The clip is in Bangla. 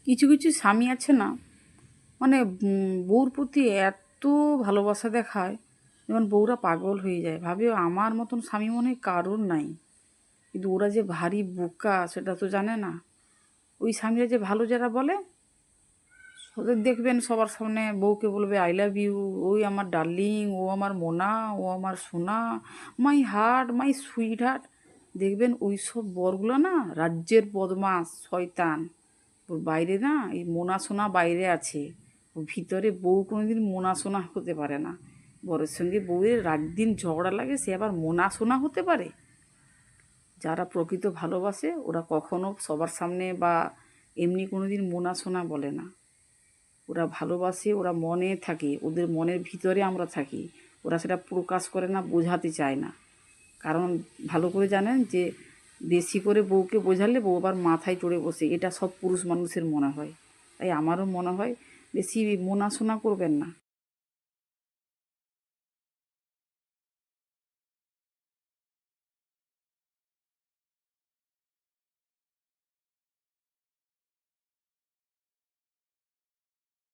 কিছু কিছু স্বামী আছে না, মানে বউর প্রতি এত ভালোবাসা দেখায়, যেমন বউরা পাগল হয়ে যায়, ভাবে আমার মতন স্বামী মনে হয় কারোর নাই। কিন্তু ওরা যে ভারী বোকা সেটা তো জানে না। ওই স্বামীরা যে ভালো যারা বলে, ওদের দেখবেন সবার সামনে বউকে বলবে আই লাভ ইউ, ওই আমার ডার্লিং, ও আমার মোনা, ও আমার সোনা, my heart, my sweet heart. দেখবেন ওই সব বরগুলো না রাজ্যের বদমাস শয়তান। ওর বাইরে না এই মোনা সোনা বাইরে আছে, ওর ভিতরে বউ কোনোদিন মোনা সোনা হতে পারে না। বরের সঙ্গে বউয়ের রাত দিন ঝগড়া লাগে, সে আবার মোনা সোনা হতে পারে? যারা প্রকৃত ভালোবাসে ওরা কখনো সবার সামনে বা এমনি কোনো দিন মোনা সোনা বলে না। ওরা ভালোবাসে, ওরা মনে থাকে, ওদের মনের ভিতরে আমরা থাকি। ওরা সেটা প্রকাশ করে না, বোঝাতে চায় না। কারণ ভালো করে জানেন যে বেশি করে বউকে বোঝালে বউ আবার মাথায় চড়ে বসে, এটা সব পুরুষ মানুষের মনে হয়। তাই আমারও মনে হয় বেশি মোনাশোনা করবেন না।